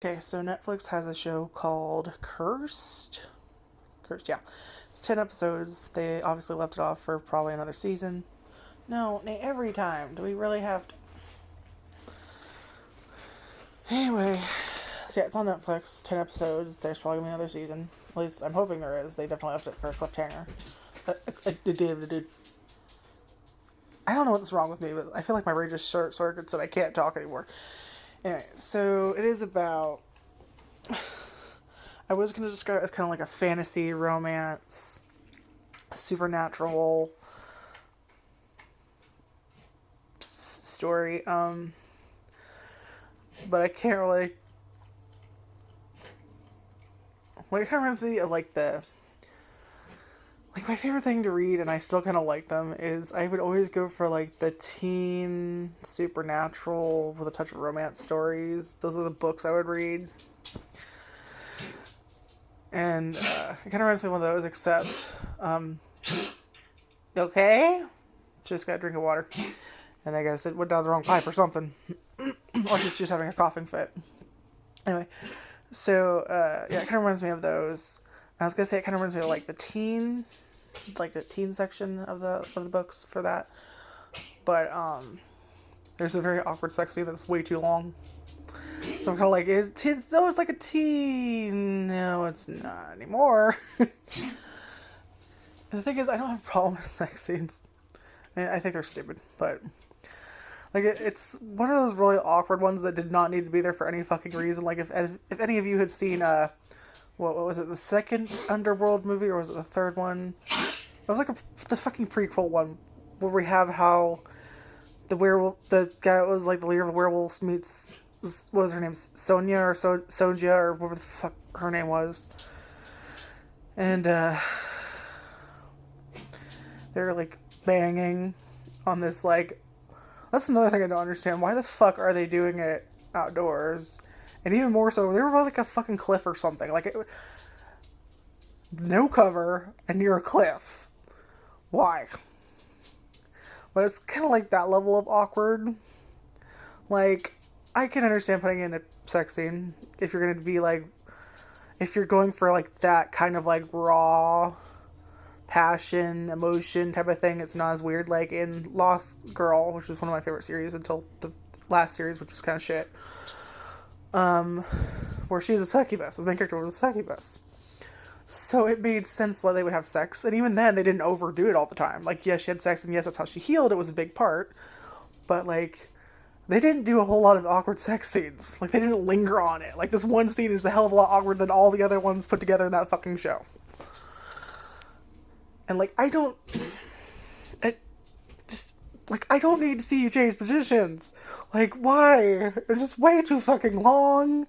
Okay, so Netflix has a show called Cursed. Cursed, yeah. It's 10 episodes. They obviously left it off for probably another season. No, every time. Do we really have to? Anyway, so yeah, it's on Netflix. 10 episodes. There's probably gonna be another season. At least I'm hoping there is. They definitely left it for a cliffhanger. Dude. I don't know what's wrong with me, but I feel like my brain just short circuits and I can't talk anymore. Anyway, so it is about. I was going to describe it as kind of like a fantasy romance, supernatural story. But I can't really. Like, it kind of reminds me of like the. Like, my favorite thing to read, and I still kind of like them, is I would always go for like the teen supernatural with a touch of romance stories. Those are the books I would read. And it kind of reminds me of one of those, except. Okay? Just got a drink of water. And I guess it went down the wrong pipe or something. Or she's just having a coughing fit. Anyway, so yeah, it kind of reminds me of those. I was gonna say it kind of reminds me of like the teen section of the books for that. But there's a very awkward sex scene that's way too long. So I'm kind of like, it's always like a teen. No, it's not anymore. And the thing is, I don't have a problem with sex scenes. I think they're stupid, but like it's one of those really awkward ones that did not need to be there for any fucking reason. Like if any of you had seen what was it, the second Underworld movie, or was it the third one? It was like the fucking prequel one where we have how the guy that was like the leader of the werewolves meets, what was her name, Sonia or Sonja or whatever the fuck her name was, and they're like banging on this like. That's another thing I don't understand. Why the fuck are they doing it outdoors? And even more so, they were by like a fucking cliff or something. Like, no cover and near a cliff. Why? But it's kind of like that level of awkward. Like, I can understand putting in a sex scene if you're going to be like, if you're going for like that kind of like raw passion, emotion type of thing. It's not as weird. Like in Lost Girl, which was one of my favorite series until the last series, which was kind of shit. Where she's a succubus. The main character was a succubus. So it made sense why they would have sex. And even then, they didn't overdo it all the time. Like, yes, she had sex, and yes, that's how she healed. It was a big part. But, like, they didn't do a whole lot of awkward sex scenes. Like, they didn't linger on it. Like, this one scene is a hell of a lot awkward than all the other ones put together in that fucking show. And, like, I don't need to see you change positions. Like, why? They're just way too fucking long.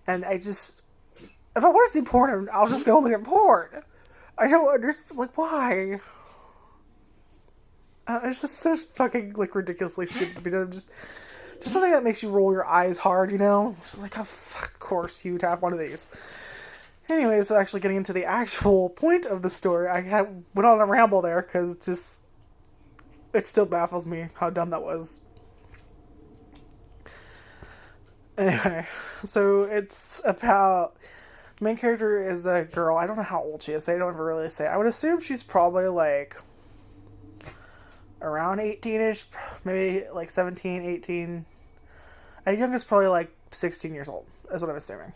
And if I want to see porn, I'll just go look at porn. I don't understand, like, why? It's just so fucking, like, ridiculously stupid. You know, just something that makes you roll your eyes hard, you know? Just like, oh, fuck, of course you'd have one of these. Anyway, so actually getting into the actual point of the story, went on a ramble there, because it still baffles me how dumb that was. Anyway, so it's about. The main character is a girl. I don't know how old she is. They don't ever really say. I would assume she's probably like around 18-ish, maybe like 17, 18. At youngest, probably like 16 years old, is what I'm assuming.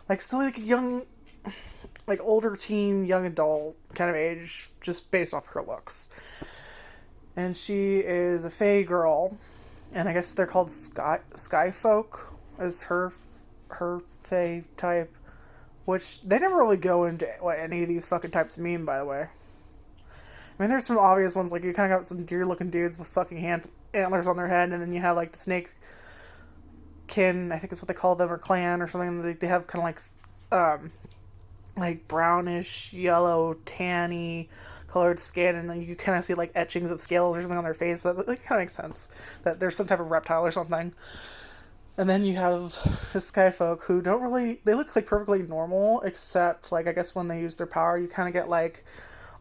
Like, still like a young, like older teen, young adult kind of age, just based off her looks. And she is a fae girl, and I guess they're called sky folk, is her fae type, which they never really go into what any of these fucking types mean, by the way. I mean, there's some obvious ones, like you kind of got some deer-looking dudes with fucking antlers on their head, and then you have like the snake kin, I think that's what they call them, or clan or something. They have kind of like brownish, yellow, tanny colored skin, and then you kind of see like etchings of scales or something on their face. That kind of makes sense that there's some type of reptile or something. And then you have the sky folk who don't really, they look like perfectly normal, except like I guess when they use their power, you kind of get like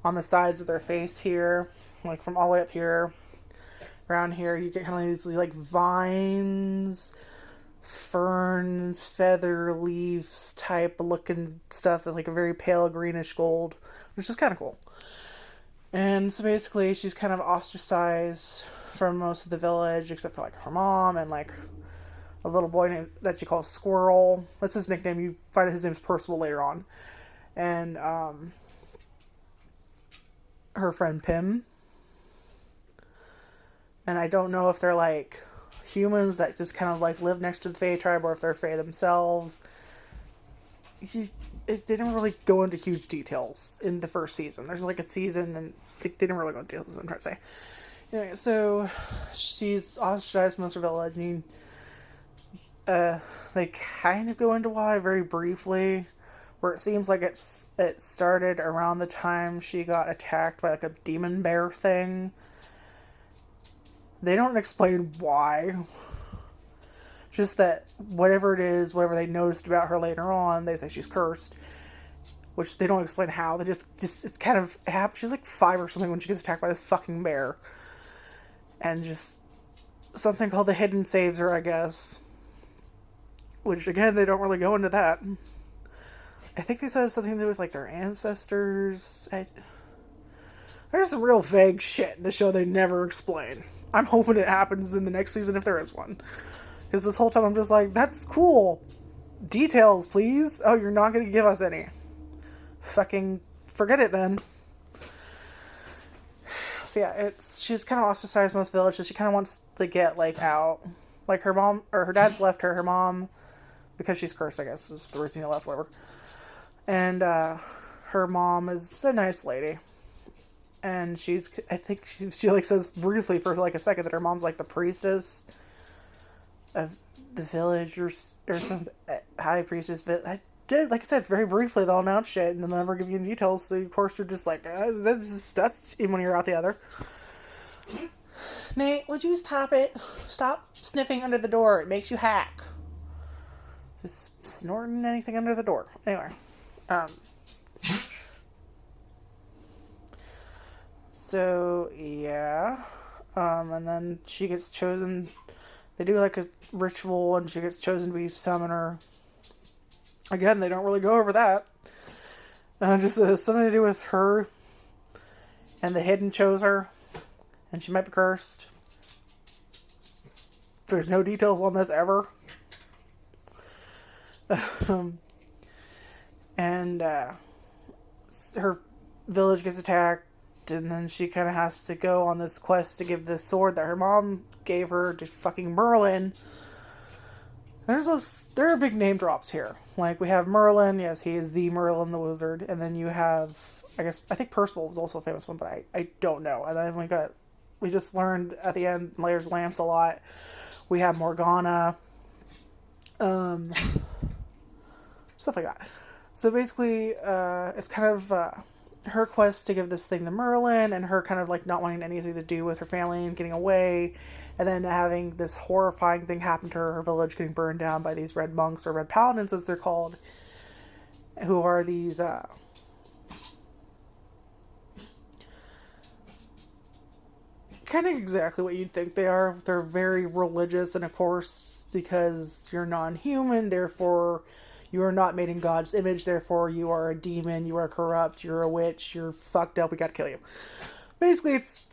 on the sides of their face here, like from all the way up here, around here, you get kind of these like vines ferns, feather, leaves type looking stuff that's like a very pale greenish gold, which is kind of cool. And so basically, she's kind of ostracized from most of the village, except for like her mom and like a little boy named, that she calls Squirrel. That's his nickname. You find out his name's Percival later on. And her friend Pim. And I don't know if they're like humans that just kind of like live next to the Fae tribe or if they're Fae themselves. They didn't really go into huge details in the first season. There's like a season and they didn't really go into details, is what I'm trying to say. Anyway, so she's ostracized from most of her village, and they kind of go into why very briefly, where it seems like it started around the time she got attacked by like a demon bear thing. They don't explain why. Just that whatever it is, whatever they noticed about her later on, they say she's cursed. Which they don't explain how. They just it's kind of happens. She's like 5 or something when she gets attacked by this fucking bear. And just something called the Hidden saves her, I guess. Which, again, they don't really go into that. I think they said it's something to do with, like, their ancestors. There's some real vague shit in the show they never explain. I'm hoping it happens in the next season if there is one. Because this whole time I'm just like, that's cool. Details, please. Oh, you're not going to give us any. Fucking forget it then. So yeah, she's kind of ostracized most villages. She kind of wants to get like out. Like her mom or her dad's left her. Her mom, because she's cursed, I guess, is the reason he left. Whatever. And her mom is a nice lady, and I think she like says briefly for like a second that her mom's like the priestess of the village or something, high priestess. I did, like I said, very briefly they'll announce shit and they'll never give you any details. So of course you're just like that's in one ear out the other. Nate, would you stop it? Stop sniffing under the door. It makes you hack. Just snorting anything under the door. Anyway. So yeah. And then she gets chosen. They do like a ritual and she gets chosen to be summoner. Again, they don't really go over that. Just something to do with her and the Hidden chose her. And she might be cursed. There's no details on this ever. And her village gets attacked. And then she kind of has to go on this quest to give this sword that her mom gave her to fucking Merlin. There are big name drops here. Like, we have Merlin. Yes, he is the Merlin the wizard. And then you have, I think Percival was also a famous one, but I don't know. And then we just learned at the end, there's Lancelot. We have Morgana. Stuff like that. So basically, it's kind of her quest to give this thing to Merlin, and her kind of like not wanting anything to do with her family and getting away, and then having this horrifying thing happen to her village getting burned down by these red monks, or red paladins as they're called, who are these kind of exactly what you'd think they are. They're very religious, and of course, because you're non-human, therefore you are not made in God's image, therefore you are a demon, you are corrupt, you're a witch, you're fucked up, we gotta kill you. Basically, it's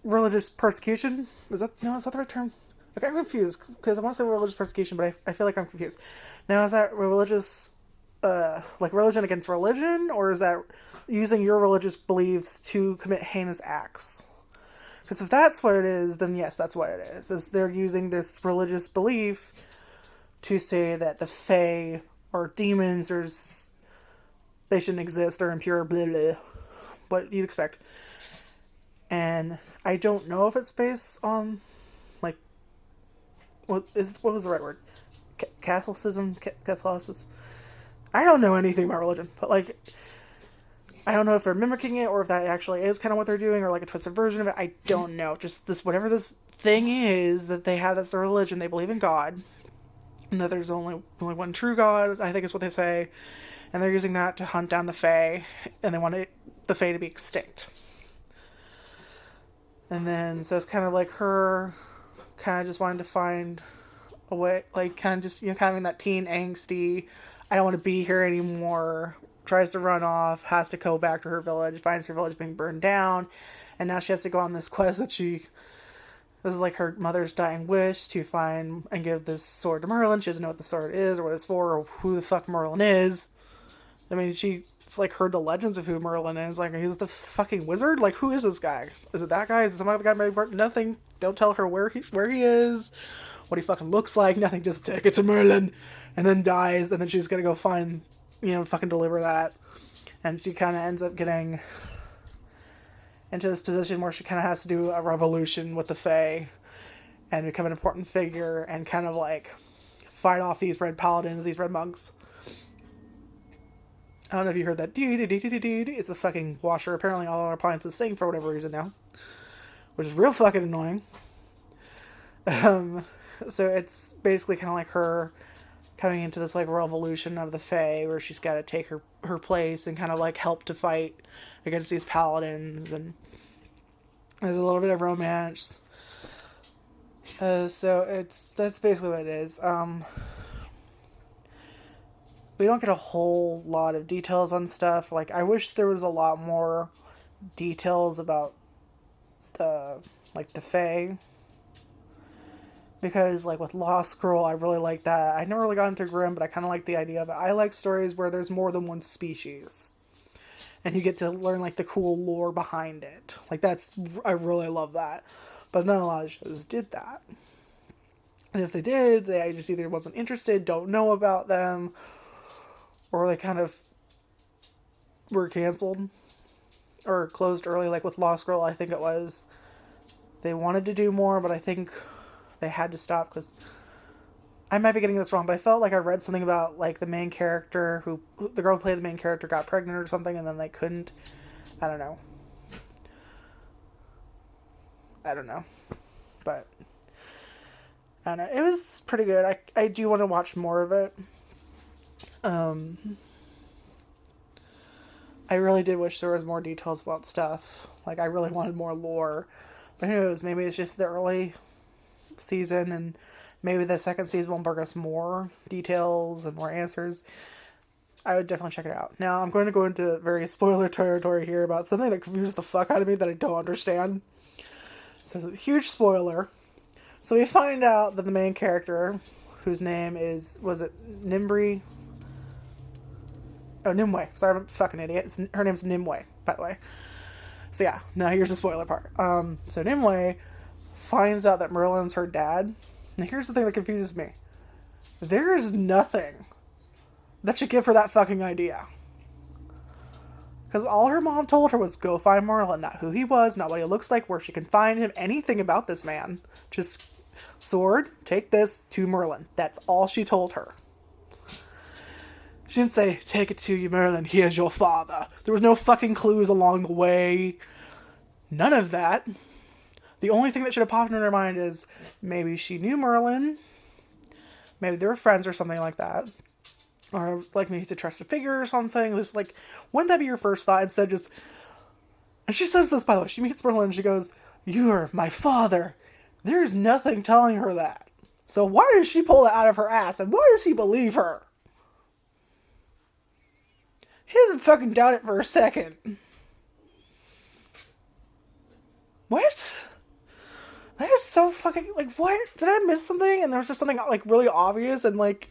religious persecution. Is that the right term? Okay, I'm confused, because I want to say religious persecution, but I feel like I'm confused. Now, is that religious, like religion against religion, or is that using your religious beliefs to commit heinous acts? Because if that's what it is, then yes, that's what it is they're using this religious belief to say that the Fae or demons, they shouldn't exist, they're impure, blah, blah, what you'd expect. And I don't know if it's based on, like, what was the right word? Catholicism? Catholicism? I don't know anything about religion, but, like, I don't know if they're mimicking it or if that actually is kind of what they're doing, or like a twisted version of it. I don't know. Just whatever this thing is that they have, that's their religion. They believe in God, and that there's only one true God, I think is what they say. And they're using that to hunt down the Fae, and they want the Fae to be extinct. And then, so it's kind of like her kind of just wanting to find away, like kind of just, kind of in that teen angsty, I don't want to be here anymore, tries to run off, has to go back to her village, finds her village being burned down, and now she has to go on this quest this is like her mother's dying wish to find and give this sword to Merlin. She doesn't know what the sword is or what it's for or who the fuck Merlin is. I mean, it's like heard the legends of who Merlin is. Like, he's the fucking wizard? Like, who is this guy? Is it that guy? Is it some other guy? Nothing. Don't tell her where he is, what he fucking looks like. Nothing. Just take it to Merlin. And then dies. And then she's gonna go find, fucking deliver that. And she kind of ends up getting into this position where she kind of has to do a revolution with the Fae and become an important figure and kind of like fight off these red paladins, these red monks. I don't know if you heard that. It's the fucking washer. Apparently all our appliances sing for whatever reason now, which is real fucking annoying. So it's basically kind of like her coming into this like revolution of the Fae where she's got to take her place and kind of like help to fight against these paladins, and there's a little bit of romance. So that's basically what it is. We don't get a whole lot of details on stuff. Like, I wish there was a lot more details about the Fae. Because, like, with Lost Scroll, I really like that. I never really got into Grimm, but I kind of like the idea of it. I like stories where there's more than one species. And you get to learn, like, the cool lore behind it. Like, I really love that. But not a lot of shows did that. And if they did, they just either wasn't interested, don't know about them, or they kind of were canceled or closed early, like with Lost Girl. I think it was. They wanted to do more, but I think they had to stop because I might be getting this wrong, but I felt like I read something about like the main character the girl who played the main character got pregnant or something, and then they couldn't. I don't know. But I don't know. It was pretty good. I do want to watch more of it. I really did wish there was more details about stuff. Like, I really wanted more lore. But who knows, maybe it's just the early season, and maybe the second season will bring us more details and more answers. I would definitely check it out. Now, I'm going to go into very spoiler territory here about something that confused the fuck out of me that I don't understand. So, it's a huge spoiler. So, we find out that the main character, whose name was it Nimri? Oh, Nimwai. Sorry, I'm a fucking idiot. Her name's Nimwai, by the way. So yeah, now here's the spoiler part. So Nimwai finds out that Merlin's her dad. Now here's the thing that confuses me. There is nothing that should give her that fucking idea. Because all her mom told her was go find Merlin. Not who he was, not what he looks like, where she can find him, anything about this man. Just sword, take this to Merlin. That's all she told her. She didn't say, take it to you, Merlin, he is your father. There was no fucking clues along the way. None of that. The only thing that should have popped in her mind is maybe she knew Merlin. Maybe they were friends or something like that. Or like maybe he's a trusted figure or something. Just like, wouldn't that be your first thought instead of just... And she says this, by the way. She meets Merlin and she goes, you're my father. There's nothing telling her that. So why does she pull that out of her ass? And why does he believe her? He doesn't fucking doubt it for a second. What? That is so fucking... Like, what? Did I miss something? And there was just something, like, really obvious and, like,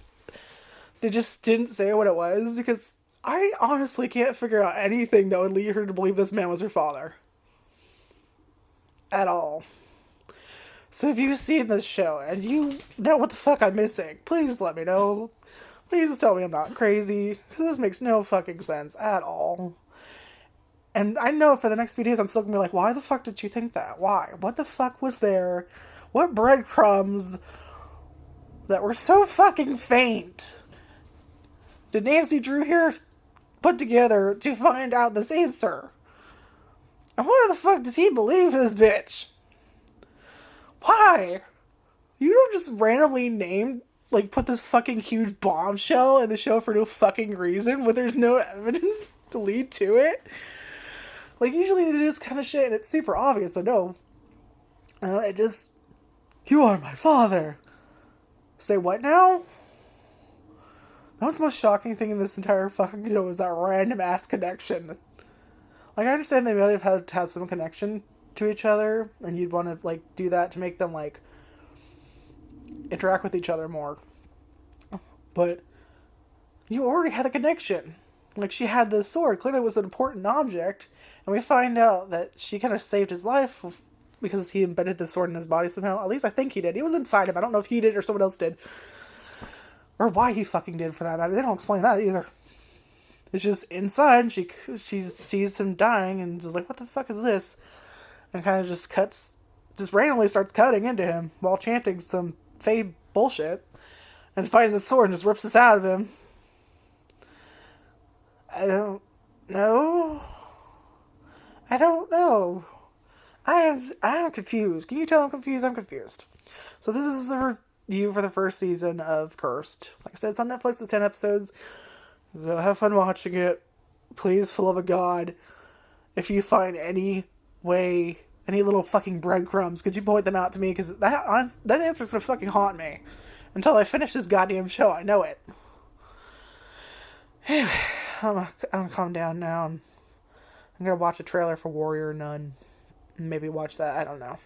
they just didn't say what it was? Because I honestly can't figure out anything that would lead her to believe this man was her father. At all. So if you've seen this show and you know what the fuck I'm missing, please let me know. Please tell me I'm not crazy, because this makes no fucking sense at all. And I know for the next few days I'm still going to be like, why the fuck did you think that? Why? What the fuck was there? What breadcrumbs that were so fucking faint did Nancy Drew here put together to find out this answer? And why the fuck does he believe this bitch? Why? You don't just randomly name... Like, put this fucking huge bombshell in the show for no fucking reason when there's no evidence to lead to it. Like, usually they do this kind of shit and it's super obvious, but no. It just... You are my father. Say what now? That was the most shocking thing in this entire fucking show, was that random ass connection. Like, I understand they might have had to have some connection to each other, and you'd want to, like, do that to make them, like, interact with each other more. But you already had a connection. Like, she had this sword. Clearly it was an important object, and we find out that she kind of saved his life because he embedded the sword in his body somehow. At least I think he did. He was inside him. I don't know if he did or someone else did. Or why he fucking did, for that matter. They don't explain that either. It's just inside, she sees him dying and is like, what the fuck is this? And kind of just randomly starts cutting into him while chanting some fey bullshit. And finds his sword and just rips this out of him. I don't know. I don't know. I am confused. Can you tell I'm confused? I'm confused. So this is a review for the first season of Cursed. Like I said, it's on Netflix. It's 10 episodes. Go have fun watching it. Please, for the love of God, if you find any way, any little fucking breadcrumbs, could you point them out to me? Because that answer's gonna fucking haunt me until I finish this goddamn show. I know it. Anyway, I'm gonna calm down now. I'm gonna watch a trailer for Warrior Nun. Maybe watch that. I don't know.